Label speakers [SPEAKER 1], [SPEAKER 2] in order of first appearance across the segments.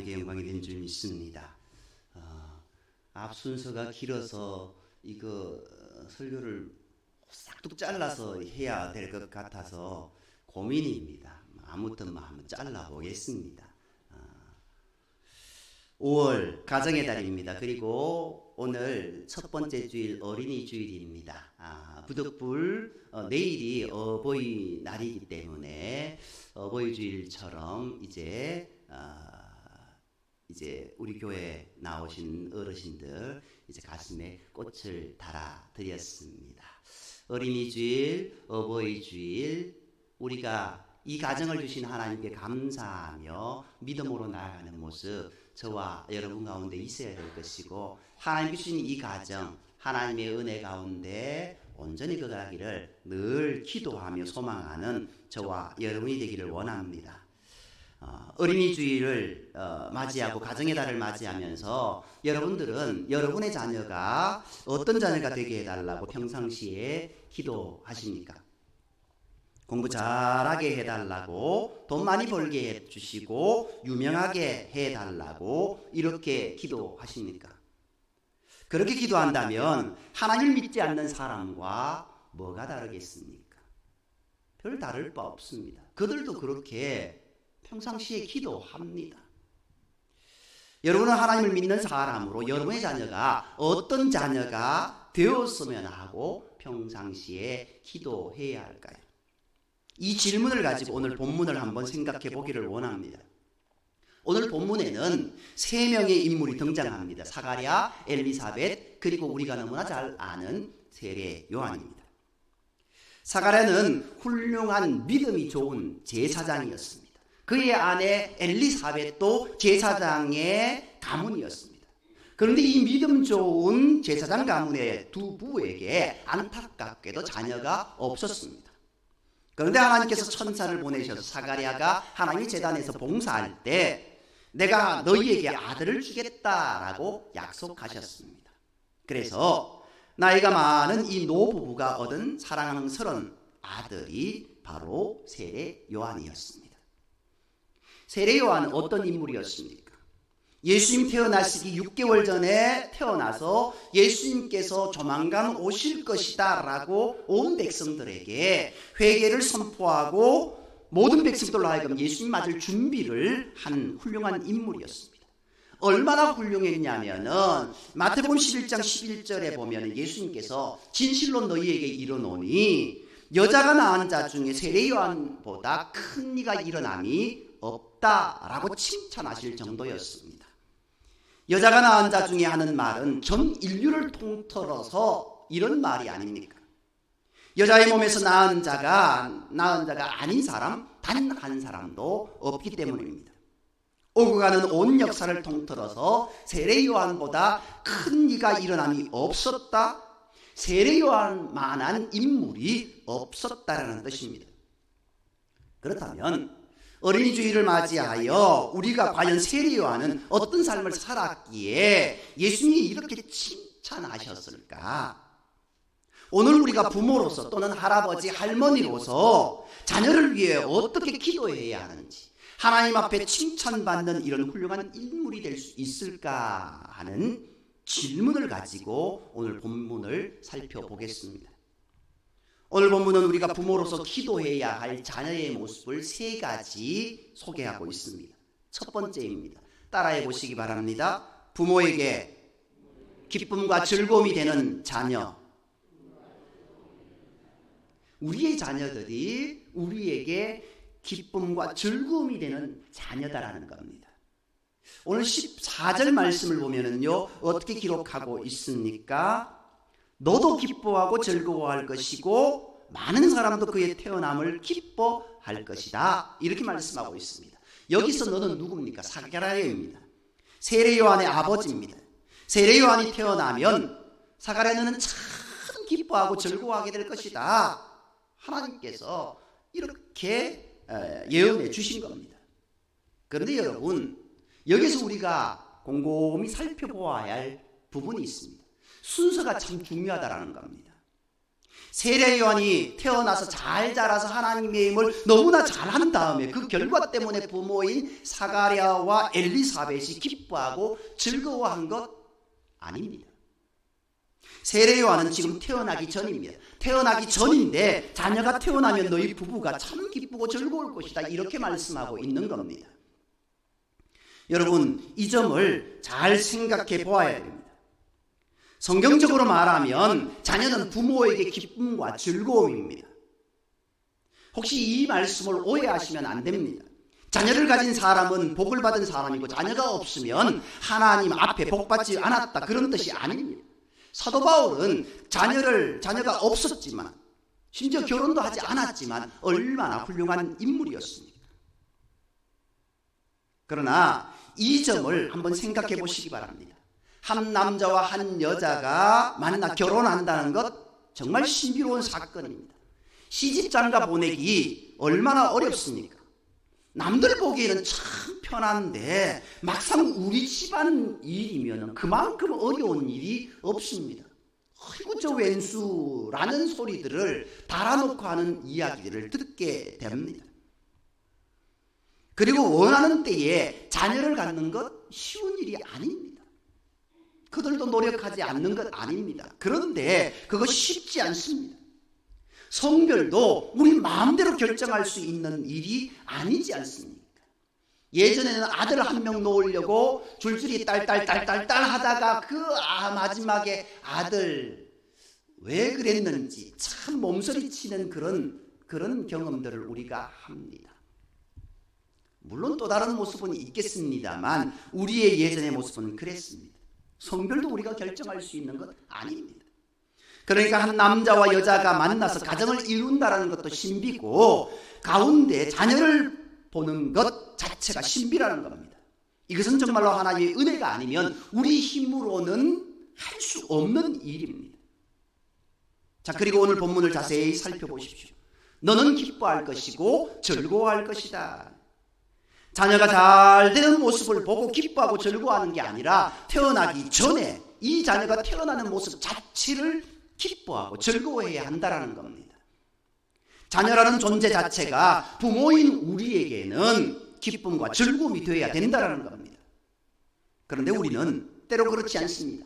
[SPEAKER 1] 하나님께 영광이 된 줄 믿습니다. 앞 순서가 길어서 이거 설교를 싹둑 잘라서 해야 될 것 같아서 고민입니다. 아무튼 한번 잘라보겠습니다. 5월 가정의 달입니다. 그리고 오늘 첫 번째 주일 어린이 주일입니다. 부득불 내일이 어버이날이기 때문에 어버이 주일처럼 이제 우리 교회 나오신 어르신들 이제 가슴에 꽃을 달아 드렸습니다. 어린이 주일, 어버이 주일, 우리가 이 가정을 주신 하나님께 감사하며 믿음으로 나아가는 모습 저와 여러분 가운데 있어야 될 것이고, 하나님 주신 이 가정 하나님의 은혜 가운데 온전히 거하기를 늘 기도하며 소망하는 저와 여러분이 되기를 원합니다. 어린이 주일을 맞이하고 가정의 달을 맞이하면서 여러분들은 여러분의 자녀가 어떤 자녀가 되게 해달라고 평상시에 기도하십니까? 공부 잘하게 해달라고, 돈 많이 벌게 해주시고 유명하게 해달라고 이렇게 기도하십니까? 그렇게 기도한다면 하나님을 믿지 않는 사람과 뭐가 다르겠습니까? 별 다를 바 없습니다. 그들도 그렇게 평상시에 기도합니다. 여러분은 하나님을 믿는 사람으로 여러분의 자녀가 어떤 자녀가 되었으면 하고 평상시에 기도해야 할까요? 이 질문을 가지고 오늘 본문을 한번 생각해 보기를 원합니다. 오늘 본문에는 세 명의 인물이 등장합니다. 사가랴, 엘리사벳, 그리고 우리가 너무나 잘 아는 세례 요한입니다. 사가랴는 훌륭한 믿음이 좋은 제사장이었습니다. 그의 아내 엘리사벳도 제사장의 가문이었습니다. 그런데 이 믿음 좋은 제사장 가문의 두 부에게 안타깝게도 자녀가 없었습니다. 그런데 하나님께서 천사를 보내셔서 사가랴가 하나님의 제단에서 봉사할 때 내가 너희에게 아들을 주겠다라고 약속하셨습니다. 그래서 나이가 많은 이 노부부가 얻은 사랑스러운 아들이 바로 세례 요한이었습니다. 세례 요한은 어떤 인물이었습니까? 예수님 태어나시기 6개월 전에 태어나서 예수님께서 조만간 오실 것이다 라고 온 백성들에게 회개를 선포하고 모든 백성들로 하여금 예수님 맞을 준비를 한 훌륭한 인물이었습니다. 얼마나 훌륭했냐면은 마태복음 11장 11절에 보면 예수님께서 진실로 너희에게 이르노니 여자가 낳은 자 중에 세례 요한보다 큰 이가 일어남이 없다라고 칭찬하실 정도였습니다. 여자가 낳은 자 중에 하는 말은 전 인류를 통틀어서 이런 말이 아닙니까? 여자의 몸에서 낳은 자가 아닌 사람 단 한 사람도 없기 때문입니다. 오고 가는 온 역사를 통틀어서 세례 요한보다 큰 이가 일어남이 없었다. 세례 요한만한 인물이 없었다라는 뜻입니다. 그렇다면 어린이 주일을 맞이하여 우리가 과연 세례 요한은 어떤 삶을 살았기에 예수님이 이렇게 칭찬하셨을까? 오늘 우리가 부모로서 또는 할아버지, 할머니로서 자녀를 위해 어떻게 기도해야 하는지, 하나님 앞에 칭찬받는 이런 훌륭한 인물이 될 수 있을까 하는 질문을 가지고 오늘 본문을 살펴보겠습니다. 오늘 본문은 우리가 부모로서 기도해야 할 자녀의 모습을 세 가지 소개하고 있습니다. 첫 번째입니다. 따라해 보시기 바랍니다. 부모에게 기쁨과 즐거움이 되는 자녀. 우리의 자녀들이 우리에게 기쁨과 즐거움이 되는 자녀다라는 겁니다. 오늘 14절 말씀을 보면은요, 어떻게 기록하고 있습니까? 너도 기뻐하고 즐거워할 것이고 많은 사람도 그의 태어남을 기뻐할 것이다. 이렇게 말씀하고 있습니다. 여기서 너는 누굽니까? 사가랴입니다. 세례 요한의 아버지입니다. 세례 요한이 태어나면 사가랴는 참 기뻐하고 즐거워하게 될 것이다. 하나님께서 이렇게 예언해 주신 겁니다. 그런데 여러분, 여기서 우리가 곰곰이 살펴보아야 할 부분이 있습니다. 순서가 참 중요하다라는 겁니다. 세례 요한이 태어나서 잘 자라서 하나님의 힘을 너무나 잘한 다음에 그 결과 때문에 부모인 사가랴와 엘리사벳이 기뻐하고 즐거워한 것 아닙니다. 세례 요한은 지금 태어나기 전입니다. 태어나기 전인데 자녀가 태어나면 너희 부부가 참 기쁘고 즐거울 것이다, 이렇게 말씀하고 있는 겁니다. 여러분, 이 점을 잘 생각해 보아야 됩니다. 성경적으로 말하면 자녀는 부모에게 기쁨과 즐거움입니다. 혹시 이 말씀을 오해하시면 안 됩니다. 자녀를 가진 사람은 복을 받은 사람이고 자녀가 없으면 하나님 앞에 복받지 않았다, 그런 뜻이 아닙니다. 사도 바울은 자녀가 없었지만, 심지어 결혼도 하지 않았지만 얼마나 훌륭한 인물이었습니까? 그러나 이 점을 한번 생각해 보시기 바랍니다. 한 남자와 한 여자가 만나 결혼한다는 것 정말 신비로운 사건입니다. 시집장가 보내기 얼마나 어렵습니까? 남들 보기에는 참 편한데 막상 우리 집안 일이면 그만큼 어려운 일이 없습니다. 아이고 저 왼수라는 소리들을 달아놓고 하는 이야기들을 듣게 됩니다. 그리고 원하는 때에 자녀를 갖는 것 쉬운 일이 아닙니다. 그들도 노력하지 않는 것 아닙니다. 그런데 그거 쉽지 않습니다. 성별도 우리 마음대로 결정할 수 있는 일이 아니지 않습니까? 예전에는 아들 한 명 놓으려고 줄줄이 딸 하다가 마지막에 아들 왜 그랬는지 참 몸서리치는 그런 경험들을 우리가 합니다. 물론 또 다른 모습은 있겠습니다만 우리의 예전의 모습은 그랬습니다. 성별도 우리가 결정할 수 있는 것 아닙니다. 그러니까 한 남자와 여자가 만나서 가정을 이룬다는 것도 신비고 가운데 자녀를 보는 것 자체가 신비라는 겁니다. 이것은 정말로 하나님의 은혜가 아니면 우리 힘으로는 할 수 없는 일입니다. 자, 그리고 오늘 본문을 자세히 살펴보십시오. 너는 기뻐할 것이고 즐거워할 것이다. 자녀가 잘 되는 모습을 보고 기뻐하고 즐거워하는 게 아니라 태어나기 전에 이 자녀가 태어나는 모습 자체를 기뻐하고 즐거워해야 한다는 겁니다. 자녀라는 존재 자체가 부모인 우리에게는 기쁨과 즐거움이 되어야 된다는 겁니다. 그런데 우리는 때로 그렇지 않습니다.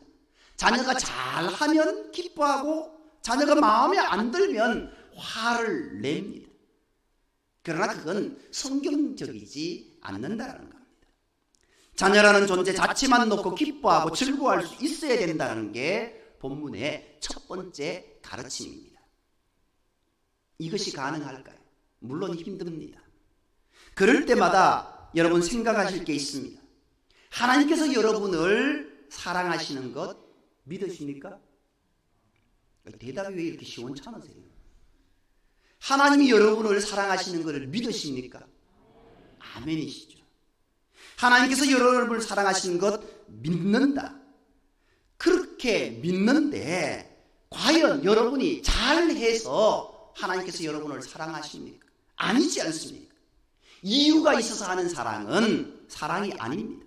[SPEAKER 1] 자녀가 잘하면 기뻐하고 자녀가 마음에 안 들면 화를 냅니다. 그러나 그건 성경적이지 않는다는 겁니다. 자녀라는 존재 자체만 놓고 기뻐하고 즐거워할 수 있어야 된다는 게 본문의 첫 번째 가르침입니다. 이것이 가능할까요? 물론 힘듭니다. 그럴 때마다 여러분 생각하실 게 있습니다. 하나님께서 여러분을 사랑하시는 것 믿으십니까? 대답이 왜 이렇게 시원찮으세요? 하나님이 여러분을 사랑하시는 것을 믿으십니까? 아멘이시죠. 하나님께서 여러분을 사랑하시는 것 믿는다. 그렇게 믿는데 과연 여러분이 잘해서 하나님께서 여러분을 사랑하십니까? 아니지 않습니까? 이유가 있어서 하는 사랑은 사랑이 아닙니다.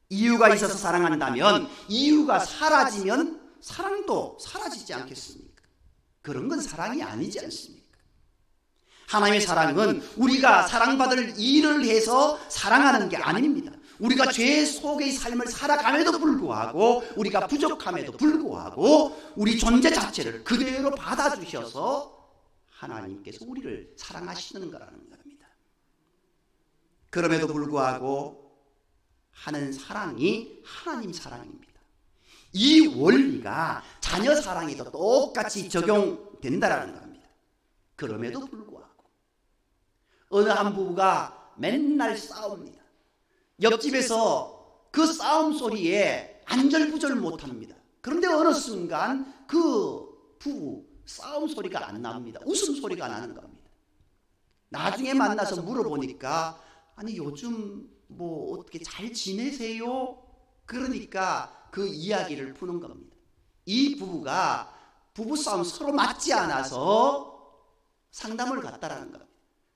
[SPEAKER 1] 이유가 있어서 사랑한다면 이유가 사라지면 사랑도 사라지지 않겠습니까? 그런 건 사랑이 아니지 않습니까? 하나님의 사랑은 우리가 사랑받을 일을 해서 사랑하는 게 아닙니다. 우리가 죄 속의 삶을 살아감에도 불구하고 우리가 부족함에도 불구하고 우리 존재 자체를 그대로 받아주셔서 하나님께서 우리를 사랑하시는 거라는 겁니다. 그럼에도 불구하고 하는 사랑이 하나님 사랑입니다. 이 원리가 자녀 사랑에도 똑같이 적용된다라는 겁니다. 그럼에도 불구하고 어느 한 부부가 맨날 싸웁니다. 옆집에서 그 싸움 소리에 안절부절 못합니다. 그런데 어느 순간 그 부부 싸움 소리가 안 납니다. 웃음소리가 나는 겁니다. 나중에 만나서 물어보니까 아니 요즘 뭐 어떻게 잘 지내세요? 그러니까 그 이야기를 푸는 겁니다. 이 부부가 부부싸움 서로 맞지 않아서 상담을 갔다라는 겁니다.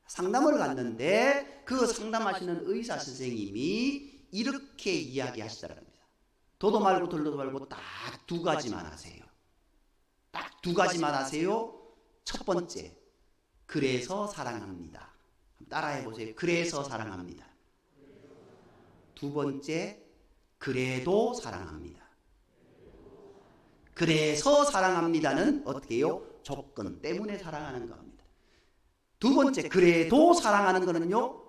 [SPEAKER 1] 상담을 갔는데 그 상담하시는 의사 선생님이 이렇게 이야기하시더랍니다. 도도 말고 돌도 말고 딱 두 가지만 하세요. 딱 두 가지만 하세요. 첫 번째, 그래서 사랑합니다. 따라해 보세요. 그래서 사랑합니다. 두 번째, 그래도 사랑합니다. 그래서 사랑합니다는 어떻게 해요? 조건 때문에 사랑하는 겁니다. 두 번째, 그래도 사랑하는 거는요,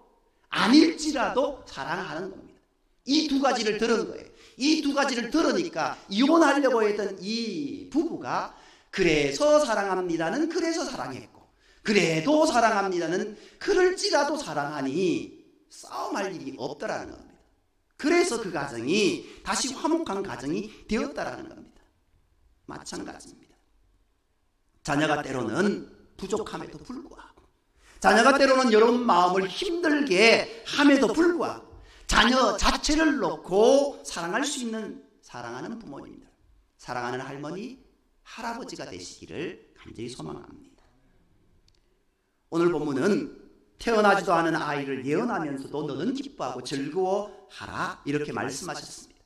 [SPEAKER 1] 아닐지라도 사랑하는 겁니다. 이 두 가지를 들은 거예요. 이 두 가지를 들으니까 이혼하려고 했던 이 부부가 그래서 사랑합니다는 그래서 사랑했고, 그래도 사랑합니다는 그럴지라도 사랑하니 싸움할 일이 없더라는 겁니다. 그래서 그 가정이 다시 화목한 가정이 되었다라는 겁니다. 마찬가지입니다. 자녀가 때로는 부족함에도 불구하고, 자녀가 때로는 여러분 마음을 힘들게 함에도 불구하고 자녀 자체를 놓고 사랑할 수 있는 사랑하는 부모님들, 사랑하는 할머니, 할아버지가 되시기를 간절히 소망합니다. 오늘 본문은 태어나지도 않은 아이를 예언하면서도 너는 기뻐하고 즐거워하라 이렇게 말씀하셨습니다.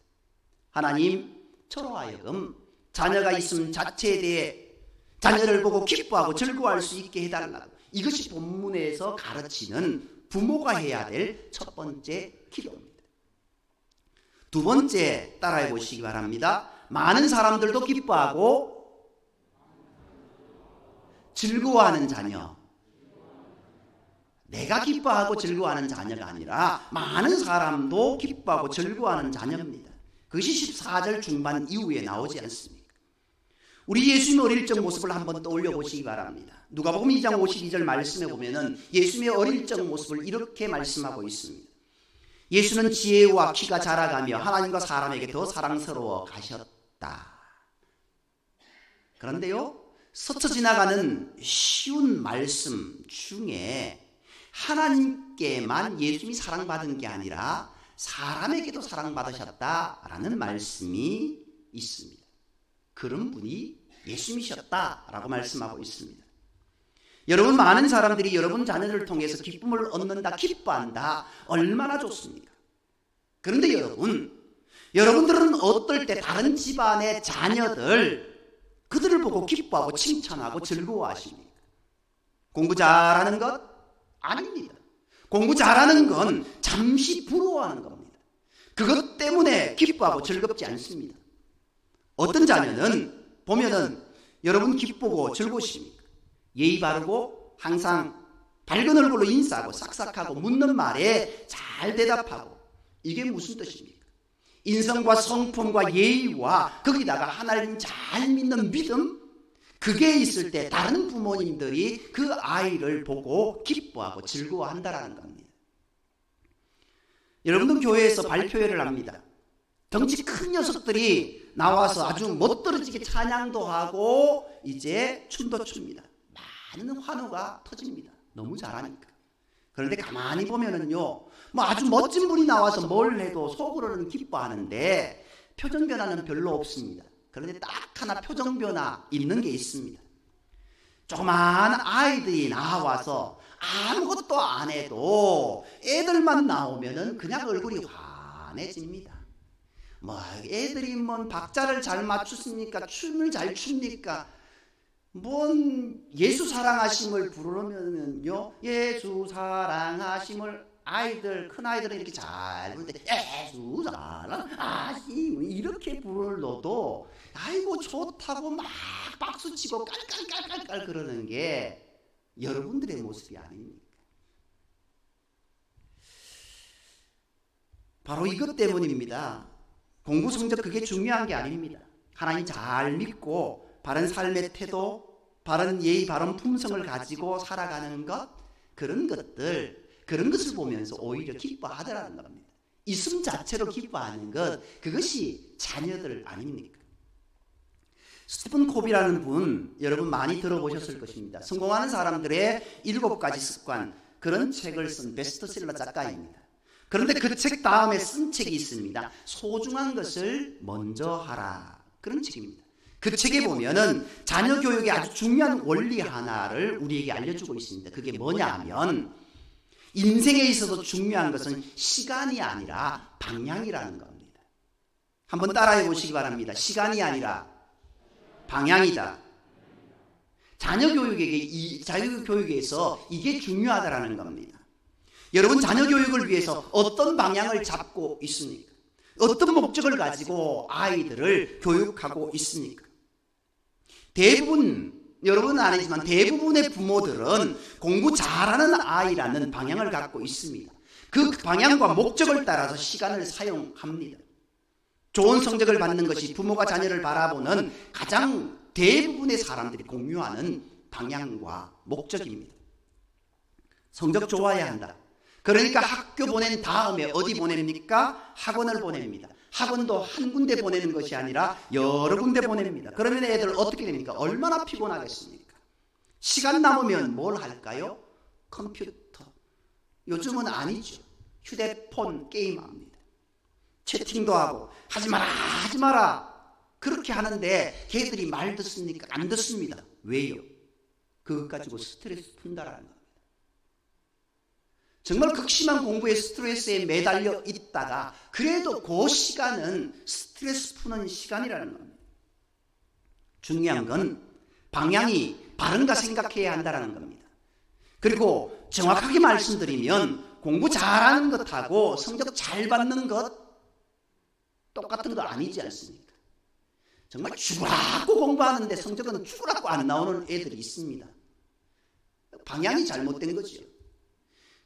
[SPEAKER 1] 하나님, 저로 하여금 자녀가 있음 자체에 대해 자녀를 보고 기뻐하고 즐거워할 수 있게 해달라고, 이것이 본문에서 가르치는 부모가 해야 될 첫 번째 기도입니다. 두 번째, 따라해 보시기 바랍니다. 많은 사람들도 기뻐하고 즐거워하는 자녀. 내가 기뻐하고 즐거워하는 자녀가 아니라 많은 사람도 기뻐하고 즐거워하는 자녀입니다. 그것이 14절 중반 이후에 나오지 않습니까? 우리 예수님의 어릴 적 모습을 한번 떠올려 보시기 바랍니다. 누가복음 2장 52절 말씀에 보면은 예수님의 어릴 적 모습을 이렇게 말씀하고 있습니다. 예수는 지혜와 키가 자라가며 하나님과 사람에게 더 사랑스러워 가셨다. 그런데요, 스쳐 지나가는 쉬운 말씀 중에 하나님께만 예수님이 사랑받은 게 아니라 사람에게도 사랑받으셨다라는 말씀이 있습니다. 그런 분이 예수님이셨다라고 말씀하고 있습니다. 여러분, 많은 사람들이 여러분 자녀를 통해서 기쁨을 얻는다, 기뻐한다, 얼마나 좋습니까? 그런데 여러분들은 어떨 때 다른 집안의 자녀들, 그들을 보고 기뻐하고 칭찬하고 즐거워하십니까? 공부 잘하는 것? 아닙니다. 공부 잘하는 건 잠시 부러워하는 겁니다. 그것 때문에 기뻐하고 즐겁지 않습니다. 어떤 자녀는 보면은 여러분 기쁘고 즐거우십니까? 예의 바르고 항상 밝은 얼굴로 인사하고 싹싹하고 묻는 말에 잘 대답하고, 이게 무슨 뜻입니까? 인성과 성품과 예의와 거기다가 하나님 잘 믿는 믿음, 그게 있을 때 다른 부모님들이 그 아이를 보고 기뻐하고 즐거워한다라는 겁니다. 여러분들 교회에서 발표회를 합니다. 덩치 큰 녀석들이 나와서 아주 멋들어지게 찬양도 하고 이제 춤도 춥니다. 많은 환호가 터집니다. 너무 잘하니까. 그런데 가만히 보면은요, 뭐 아주 멋진 분이 나와서 뭘 해도 속으로는 기뻐하는데 표정 변화는 별로 없습니다. 그런데 딱 하나 표정 변화 있는 게 있습니다. 조그마한 아이들이 나와서 아무것도 안 해도 애들만 나오면은 그냥 얼굴이 환해집니다. 뭐 애들이 뭔 박자를 잘 맞추십니까? 춤을 잘 춥니까? 뭔 예수 사랑하심을 부르면은요, 예수 사랑하심을 아이들, 큰 아이들은 이렇게 잘 부를 때 예수 사랑하심 이렇게 불러도 아이고 좋다고 막 박수치고 깔깔깔깔 그러는 게 여러분들의 모습이 아닙니까? 바로 이것 때문입니다. 공부 성적 그게 중요한 게 아닙니다. 하나님 잘 믿고 바른 삶의 태도, 바른 예의, 바른 품성을 가지고 살아가는 것, 그런 것을 보면서 오히려 기뻐하더라는 겁니다. 있음 자체로 기뻐하는 것, 그것이 자녀들 아닙니까? 스티븐 코비라는 분, 여러분 많이 들어보셨을 것입니다. 성공하는 사람들의 7가지 습관, 그런 책을 쓴 베스트셀러 작가입니다. 그런데 그 책 다음에 쓴 책이 있습니다. 소중한 것을 먼저 하라, 그런 책입니다. 그 책에 보면은 자녀 교육의 아주 중요한 원리 하나를 우리에게 알려주고 있습니다. 그게 뭐냐 하면, 인생에 있어서 중요한 것은 시간이 아니라 방향이라는 겁니다. 한번 따라해 보시기 바랍니다. 시간이 아니라 방향이다. 자녀 교육에서 이게 중요하다라는 겁니다. 여러분, 자녀 교육을 위해서 어떤 방향을 잡고 있습니까? 어떤 목적을 가지고 아이들을 교육하고 있습니까? 대부분, 여러분은 아니지만 대부분의 부모들은 공부 잘하는 아이라는 방향을 갖고 있습니다. 그 방향과 목적을 따라서 시간을 사용합니다. 좋은 성적을 받는 것이 부모가 자녀를 바라보는 가장 대부분의 사람들이 공유하는 방향과 목적입니다. 성적 좋아야 한다. 그러니까 학교 보낸 다음에 어디 보냅니까? 학원을 보냅니다. 학원도 한 군데 보내는 것이 아니라 여러 군데 보냅니다. 그러면 애들 어떻게 됩니까? 얼마나 피곤하겠습니까? 시간 남으면 뭘 할까요? 컴퓨터. 요즘은 아니죠. 휴대폰 게임합니다. 채팅도 하고 하지 마라 하지 마라 그렇게 하는데 걔들이 말 듣습니까? 안 듣습니다. 왜요? 그것 가지고 스트레스 푼다라는 겁니다. 정말 극심한 공부에 스트레스에 매달려 있다가 그래도 그 시간은 스트레스 푸는 시간이라는 겁니다. 중요한 건 방향이 바른가 생각해야 한다는 겁니다. 그리고 정확하게 말씀드리면 공부 잘하는 것하고 성적 잘 받는 것 똑같은 거 아니지 않습니까? 정말 죽으라고 공부하는데 성적은 죽으라고 안 나오는 애들이 있습니다. 방향이 잘못된 거죠.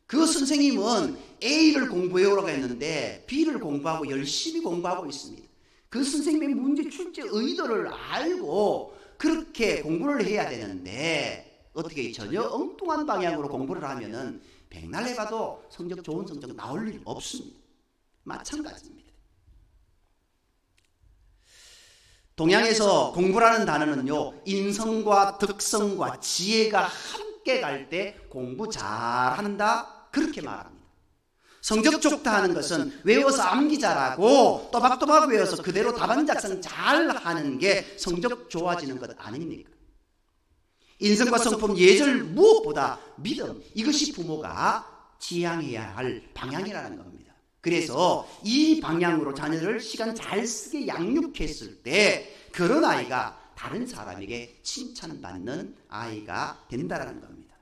[SPEAKER 1] 그 선생님은 A를 공부해오라고 했는데 B를 공부하고 열심히 공부하고 있습니다. 그 선생님의 문제 출제 의도를 알고 그렇게 공부를 해야 되는데 어떻게 전혀 엉뚱한 방향으로 공부를 하면은 백날 해봐도 성적 좋은 성적 나올 일 없습니다. 마찬가지입니다. 동양에서 공부라는 단어는요, 인성과 덕성과 지혜가 함께 갈 때 공부 잘한다 그렇게 말합니다. 성적 좋다 하는 것은 외워서 암기 잘하고 또박또박 외워서 그대로 답안 작성 잘하는 게 성적 좋아지는 것 아닙니까? 인성과 성품, 예절, 무엇보다 믿음, 이것이 부모가 지향해야 할 방향이라는 겁니다. 그래서 이 방향으로 자녀를 시간 잘 쓰게 양육했을 때 그런 아이가 다른 사람에게 칭찬받는 아이가 된다는 겁니다.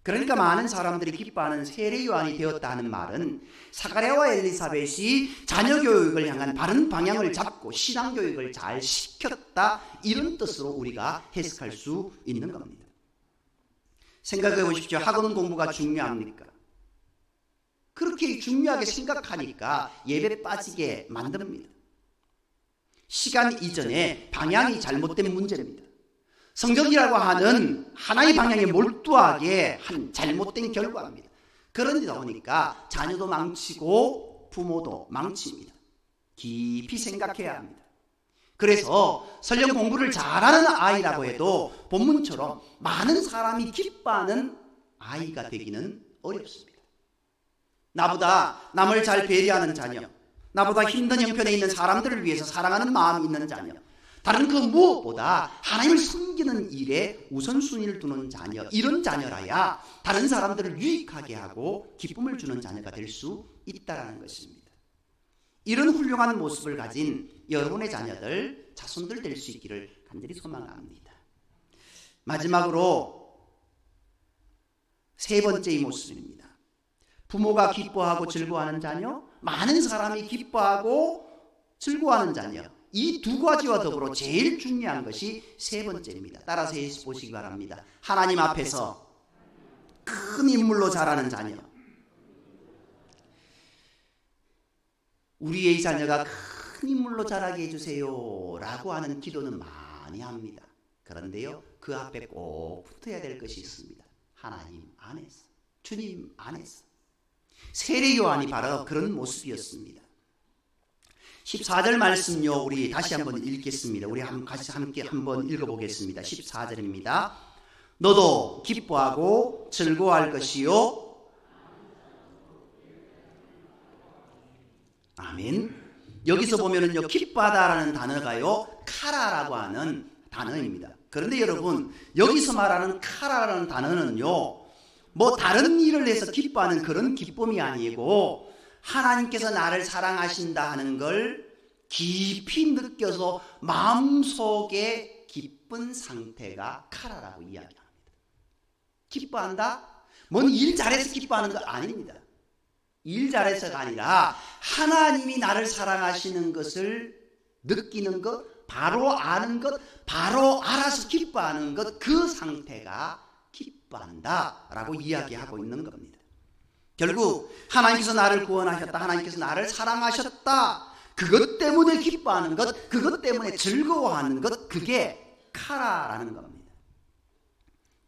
[SPEAKER 1] 그러니까 많은 사람들이 기뻐하는 세례 요한이 되었다는 말은 사가랴와 엘리사벳이 자녀 교육을 향한 바른 방향을 잡고 신앙 교육을 잘 시켰다 이런 뜻으로 우리가 해석할 수 있는 겁니다. 생각해 보십시오. 학원 공부가 중요합니까? 그렇게 중요하게 생각하니까 예배 빠지게 만듭니다. 시간 이전에 방향이 잘못된 문제입니다. 성적이라고 하는 하나의 방향에 몰두하게 한 잘못된 결과입니다. 그러다 보니까 자녀도 망치고 부모도 망칩니다. 깊이 생각해야 합니다. 그래서 설령 공부를 잘하는 아이라고 해도 본문처럼 많은 사람이 기뻐하는 아이가 되기는 어렵습니다. 나보다 남을 잘 배려하는 자녀, 나보다 힘든 형편에 있는 사람들을 위해서 사랑하는 마음이 있는 자녀, 다른 그 무엇보다 하나님을 섬기는 일에 우선순위를 두는 자녀, 이런 자녀라야 다른 사람들을 유익하게 하고 기쁨을 주는 자녀가 될 수 있다는 것입니다. 이런 훌륭한 모습을 가진 여러분의 자녀들, 자손들 될 수 있기를 간절히 소망합니다. 마지막으로 세 번째 이 모습입니다. 부모가 기뻐하고 즐거워하는 자녀, 많은 사람이 기뻐하고 즐거워하는 자녀, 이 두 가지와 더불어 제일 중요한 것이 세 번째입니다. 따라서 보시기 바랍니다. 하나님 앞에서 큰 인물로 자라는 자녀. 우리의 자녀가 큰 인물로 자라게 해주세요 라고 하는 기도는 많이 합니다. 그런데요, 그 앞에 꼭 붙어야 될 것이 있습니다. 하나님 안에서, 주님 안에서. 세례 요한이 바로 그런 모습이었습니다. 14절 말씀요, 우리 다시 한번 읽겠습니다. 우리 같이 함께 한번 읽어보겠습니다. 14절입니다. 너도 기뻐하고 즐거워할 것이요. 아멘. 여기서 보면은요, 기뻐하다라는 단어가요, 카라라고 하는 단어입니다. 그런데 여러분, 여기서 말하는 카라라는 단어는요, 뭐 다른 일을 해서 기뻐하는 그런 기쁨이 아니고 하나님께서 나를 사랑하신다 하는 걸 깊이 느껴서 마음속에 기쁜 상태가 카라라고 이야기합니다. 기뻐한다? 뭔 일 잘해서 기뻐하는 거 아닙니다. 일 잘해서가 아니라 하나님이 나를 사랑하시는 것을 느끼는 것, 바로 아는 것, 바로 알아서 기뻐하는 것, 그 상태가 기뻐한다라고 이야기하고 있는 겁니다. 결국 하나님께서 나를 구원하셨다, 하나님께서 나를 사랑하셨다, 그것 때문에 기뻐하는 것, 그것 때문에 즐거워하는 것, 그게 카라라는 겁니다.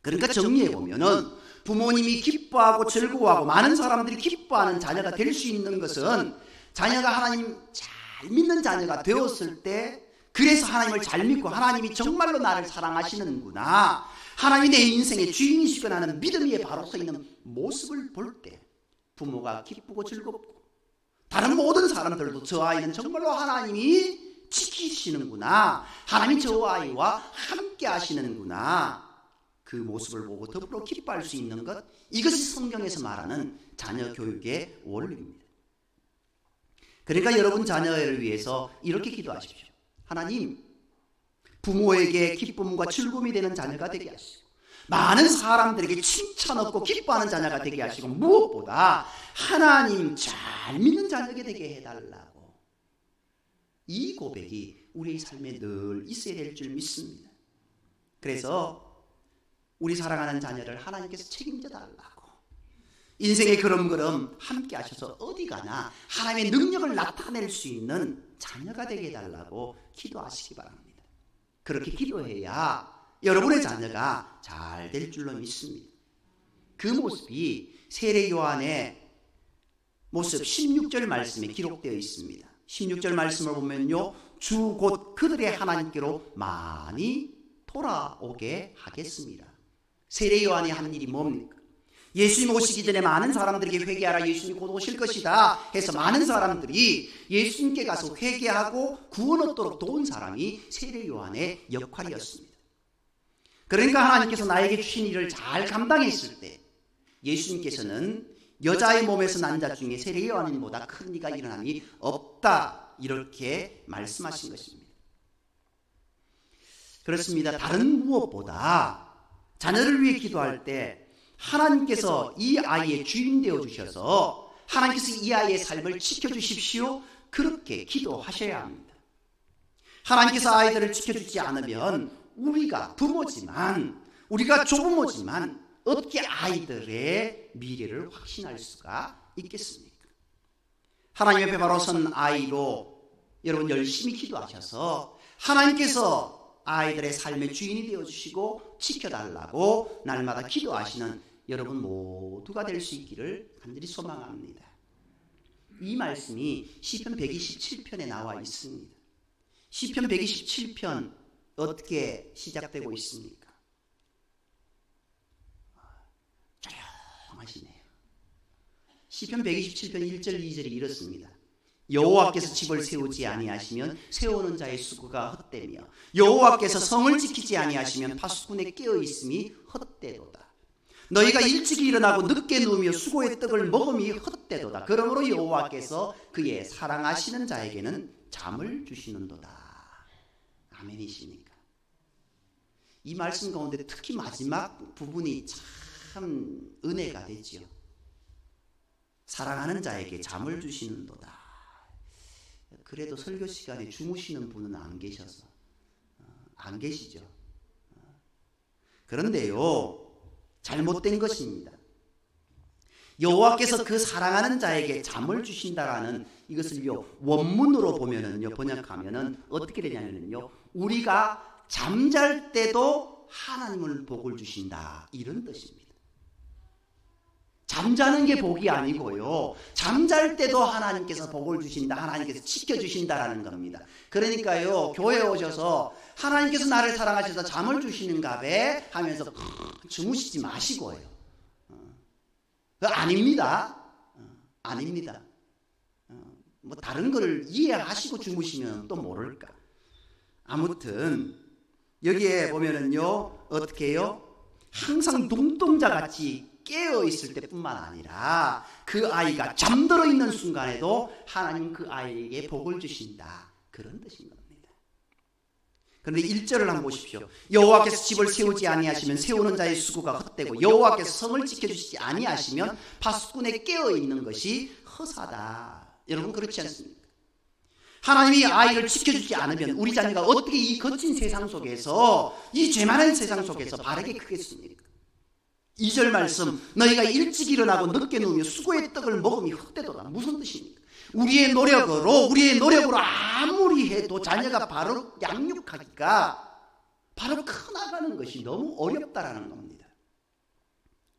[SPEAKER 1] 그러니까 정리해보면은 부모님이 기뻐하고 즐거워하고 많은 사람들이 기뻐하는 자녀가 될 수 있는 것은 자녀가 하나님 잘 믿는 자녀가 되었을 때, 그래서 하나님을 잘 믿고 하나님이 정말로 나를 사랑하시는구나, 하나님이 내 인생의 주인이시구나 하는 믿음 위에 바로 서 있는 모습을 볼 때 부모가 기쁘고 즐겁고, 다른 모든 사람들도 저 아이는 정말로 하나님이 지키시는구나, 하나님이 저 아이와 함께 하시는구나, 그 모습을 보고 더불어 기뻐할 수 있는 것, 이것이 성경에서 말하는 자녀 교육의 원리입니다. 그러니까 여러분 자녀를 위해서 이렇게 기도하십시오. 하나님, 부모에게 기쁨과 즐거움이 되는 자녀가 되게 하시고, 많은 사람들에게 칭찬 얻고 기뻐하는 자녀가 되게 하시고, 무엇보다 하나님 잘 믿는 자녀가 되게 해달라고, 이 고백이 우리의 삶에 늘 있어야 될 줄 믿습니다. 그래서 우리 사랑하는 자녀를 하나님께서 책임져 달라고, 인생의 걸음걸음 함께 하셔서 어디 가나 하나님의 능력을 나타낼 수 있는 자녀가 되게 해달라고 기도하시기 바랍니다. 그렇게 기도해야 여러분의 자녀가 잘 될 줄로 믿습니다. 그 모습이 세례 요한의 모습 16절 말씀에 기록되어 있습니다. 16절 말씀을 보면요, 주 곧 그들의 하나님께로 많이 돌아오게 하겠습니다. 세례 요한이 한 일이 뭡니까? 예수님 오시기 전에 많은 사람들에게 회개하라, 예수님이 곧 오실 것이다 해서 많은 사람들이 예수님께 가서 회개하고 구원 얻도록 도운 사람이 세례 요한의 역할이었습니다. 그러니까 하나님께서 나에게 주신 일을 잘 감당했을 때 예수님께서는 여자의 몸에서 난 자 중에 세례 요한보다 큰 이가 일어남이 없다, 이렇게 말씀하신 것입니다. 그렇습니다. 다른 무엇보다 자녀를 위해 기도할 때 하나님께서 이 아이의 주인 되어 주셔서 하나님께서 이 아이의 삶을 지켜주십시오, 그렇게 기도하셔야 합니다. 하나님께서 아이들을 지켜주지 않으면 우리가 부모지만, 우리가 조부모지만 어떻게 아이들의 미래를 확신할 수가 있겠습니까? 하나님 옆에 바로 선 아이로 여러분 열심히 기도하셔서 하나님께서 아이들의 삶의 주인이 되어주시고 지켜달라고 날마다 기도하시는 여러분 모두가 될 수 있기를 간절히 소망합니다. 이 말씀이 시편 127편에 나와 있습니다. 시편 127편 어떻게 시작되고 있습니까? 조용하시네요. 시편 127편 1절 2절이 이렇습니다. 여호와께서 집을 세우지 아니하시면 세우는 자의 수고가 헛되며 여호와께서 성을 지키지 아니하시면 파수꾼의 깨어있음이 헛되도다. 너희가 일찍이 일어나고 늦게 누우며 수고의 떡을 먹음이 헛되도다. 그러므로 여호와께서 그의 사랑하시는 자에게는 잠을 주시는도다. 아멘이십니까? 이 말씀 가운데 특히 마지막 부분이 참 은혜가 되지요. 사랑하는 자에게 잠을 주시는도다. 그래도 설교 시간에 주무시는 분은 안 계셔서 안 계시죠. 그런데요, 잘못된 것입니다. 여호와께서 그 사랑하는 자에게 잠을 주신다라는 이것을요, 원문으로 보면은요, 번역하면은 어떻게 되냐면요, 우리가 잠잘 때도 하나님을 복을 주신다, 이런 뜻입니다. 잠자는 게 복이 아니고요, 잠잘 때도 하나님께서 복을 주신다, 하나님께서 지켜주신다라는 겁니다. 그러니까요, 교회에 오셔서 하나님께서 나를 사랑하셔서 잠을 주시는가 배 하면서 주무시지 마시고요. 그거 아닙니다. 아닙니다. 뭐 다른 걸 이해하시고 주무시면 또 모를까. 아무튼 여기에 보면은요, 어떻게 해요? 항상 눈동자같이 깨어있을 때뿐만 아니라 그 아이가 잠들어 있는 순간에도 하나님 그 아이에게 복을 주신다, 그런 뜻인 겁니다. 그런데 1절을 한번 보십시오. 여호와께서 집을 세우지 아니하시면 세우는 자의 수고가 헛되고 여호와께서 성을 지켜주시지 아니하시면 파수꾼에 깨어있는 것이 허사다. 여러분 그렇지 않습니까? 하나님이 아이를 지켜주지 않으면 우리 자녀가 어떻게 이 거친 세상 속에서, 이 죄 많은 세상 속에서 바르게 크겠습니까? 2절 말씀, 너희가 일찍 일어나고 늦게 누우며 수고의 떡을 먹음이 헛되도다. 무슨 뜻입니까? 우리의 노력으로 아무리 해도 자녀가 바로 양육하기가, 바로 커나가는 것이 너무 어렵다라는 겁니다.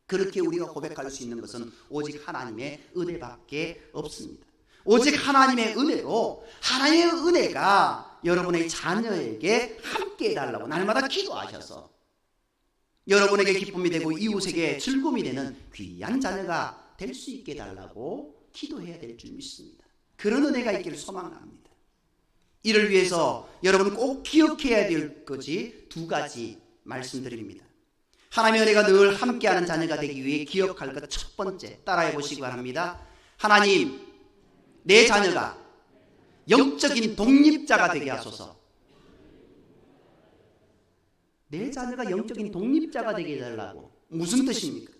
[SPEAKER 1] 그렇게 우리가 고백할 수 있는 것은 오직 하나님의 은혜밖에 없습니다. 오직 하나님의 은혜로, 하나님의 은혜가 여러분의 자녀에게 함께 해달라고 날마다 기도하셔서 여러분에게 기쁨이 되고 이웃에게 즐거움이 되는 귀한 자녀가 될 수 있게 해달라고 기도해야 될 줄 믿습니다. 그런 은혜가 있기를 소망합니다. 이를 위해서 여러분 꼭 기억해야 될 것이 2가지 말씀드립니다. 하나님의 은혜가 늘 함께하는 자녀가 되기 위해 기억할 것 첫 번째, 따라해 보시기 바랍니다. 하나님, 내 자녀가 영적인 독립자가 되게 하소서. 내 자녀가 영적인 독립자가 되게 해달라고. 무슨 뜻입니까?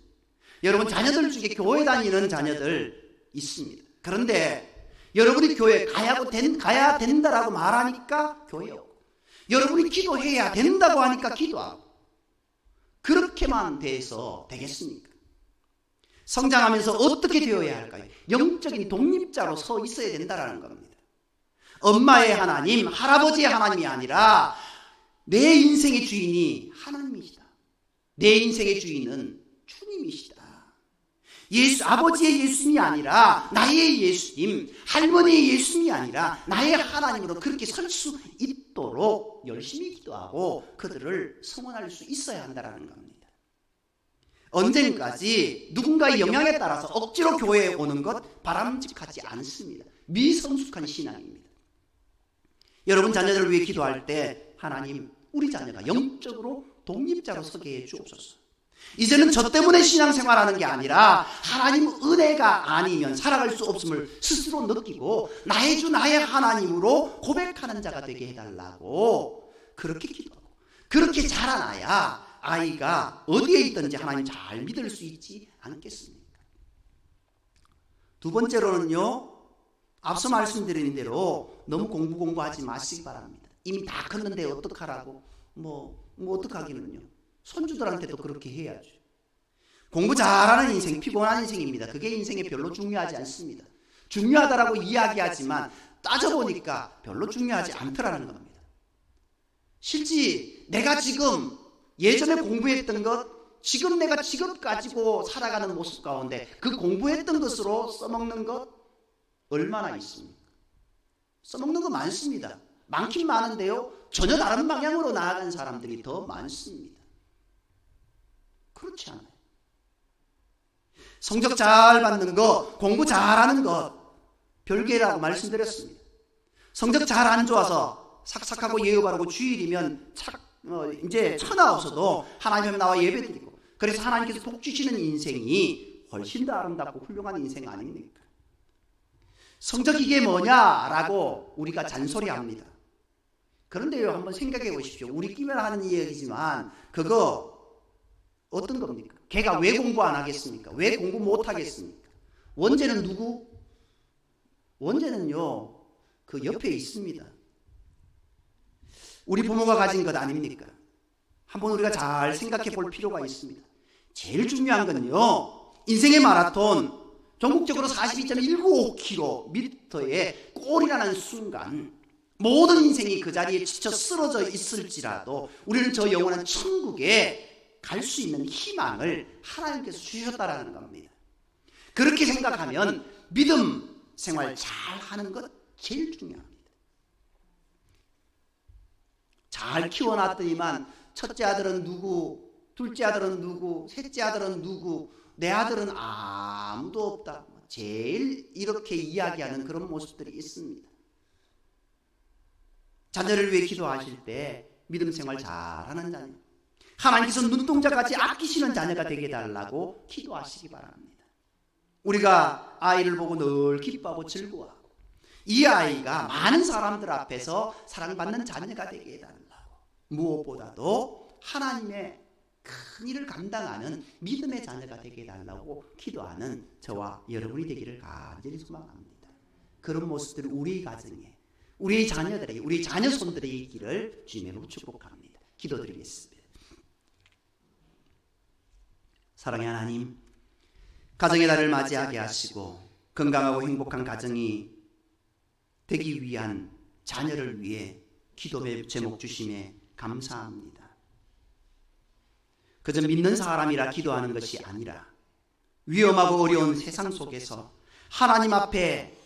[SPEAKER 1] 여러분 자녀들 중에 교회 다니는 자녀들 있습니다. 그런데 여러분이 교회 가야 된다라고 말하니까 교회 오고, 여러분이 기도해야 된다고 하니까 기도하고, 그렇게만 돼서 되겠습니까? 성장하면서 어떻게 되어야 할까요? 영적인 독립자로 서 있어야 된다는 겁니다. 엄마의 하나님, 할아버지의 하나님이 아니라 내 인생의 주인이 하나님이시다. 내 인생의 주인은 주님이시다. 아버지의 예수님이 아니라 나의 예수님, 할머니의 예수님이 아니라 나의 하나님으로 그렇게 설 수 있도록 열심히 기도하고 그들을 성원할 수 있어야 한다는 겁니다. 언젠까지 누군가의 영향에 따라서 억지로 교회에 오는 것 바람직하지 않습니다. 미성숙한 신앙입니다. 여러분 자녀들을 위해 기도할 때 하나님, 우리 자녀가 영적으로 독립자로 서게 해 주옵소서. 이제는 저 때문에 신앙생활하는 게 아니라 하나님 은혜가 아니면 살아갈 수 없음을 스스로 느끼고 나의 주 나의 하나님으로 고백하는 자가 되게 해달라고 그렇게 기도하고, 그렇게 자라나야 아이가 어디에 있든지 하나님 잘 믿을 수 있지 않겠습니까? 2번째로는요, 앞서 말씀드린 대로 너무 공부하지 마시기 바랍니다. 이미 다 컸는데 어떡하라고, 어떡하기는요. 손주들한테도 그렇게 해야죠. 공부 잘하는 인생, 피곤한 인생입니다. 그게 인생에 별로 중요하지 않습니다. 중요하다라고 이야기하지만 따져보니까 별로 중요하지 않더라는 겁니다. 실제 내가 지금 예전에 공부했던 것, 지금 내가 직업 가지고 살아가는 모습 가운데 그 공부했던 것으로 써먹는 것 얼마나 있습니까? 써먹는 거 많습니다. 많긴 많은데요, 전혀 다른 방향으로 나아간 사람들이 더 많습니다. 그렇지 않아요. 성적 잘 받는 것, 공부 잘하는 것 별개라고 말씀드렸습니다. 성적 잘 안 좋아서 삭삭하고 예의 바르고 주일이면 이제 천하 없어도 하나님 나와 예배드리고, 그래서 하나님께서 복 주시는 인생이 훨씬 더 아름답고 훌륭한 인생 아닙니까? 성적 이게 뭐냐라고 우리가 잔소리합니다. 그런데요, 한번 생각해 보십시오. 우리끼면 하는 이야기지만 그거 어떤 겁니까? 걔가 왜 공부 안 하겠습니까? 왜 공부 못 하겠습니까? 원죄는 누구? 원죄는요, 그 옆에 있습니다. 우리 부모가 가진 것 아닙니까? 한번 우리가 잘 생각해 볼 필요가 있습니다. 제일 중요한 건요, 인생의 마라톤, 전국적으로 42.195km의 골이라는 순간 모든 인생이 그 자리에 지쳐 쓰러져 있을지라도 우리는 저 영원한 천국에 갈 수 있는 희망을 하나님께서 주셨다라는 겁니다. 그렇게 생각하면 믿음 생활 잘 하는 것 제일 중요합니다. 잘 키워놨더니만 첫째 아들은 누구, 둘째 아들은 누구, 셋째 아들은 누구, 내 아들은 아무도 없다. 제일 이렇게 이야기하는 그런 모습들이 있습니다. 자녀를 위해 기도하실 때 믿음 생활 잘하는 자녀, 하나님께서 눈동자같이 아끼시는 자녀가 되게 해달라고 기도하시기 바랍니다. 우리가 아이를 보고 늘 기뻐하고 즐거워하고 이 아이가 많은 사람들 앞에서 사랑받는 자녀가 되게 해달라고 무엇보다도 하나님의 큰 일을 감당하는 믿음의 자녀가 되게 해달라고 기도하는 저와 여러분이 되기를 간절히 소망합니다. 그런 모습들이 우리 가정에, 우리 자녀들에게, 우리 자녀손들에게 있기를 주님으로 축복합니다. 기도드리겠습니다. 사랑의 하나님, 가정의 달을 맞이하게 하시고 건강하고 행복한 가정이 되기 위한 자녀를 위해 기도 제목 주심에 감사합니다. 그저 믿는 사람이라 기도하는 것이 아니라 위험하고 어려운 세상 속에서 하나님 앞에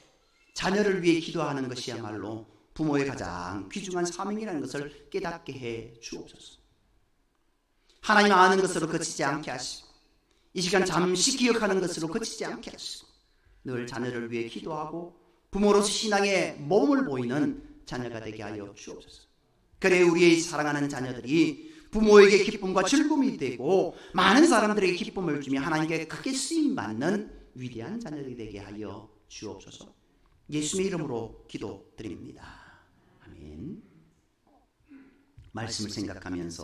[SPEAKER 1] 자녀를 위해 기도하는 것이야말로 부모의 가장 귀중한 사명이라는 것을 깨닫게 해 주옵소서. 하나님 아는 것으로 그치지 않게 하시고 이 시간 잠시 기억하는 것으로 그치지 않게 하시고 늘 자녀를 위해 기도하고 부모로서 신앙의 몸을 보이는 자녀가 되게 하여 주옵소서. 그래 우리의 사랑하는 자녀들이 부모에게 기쁨과 즐거움이 되고 많은 사람들에게 기쁨을 주며 하나님께 크게 쓰임받는 위대한 자녀들이 되게 하여 주옵소서. 예수님의 이름으로 기도드립니다. 아멘. 말씀을 생각하면서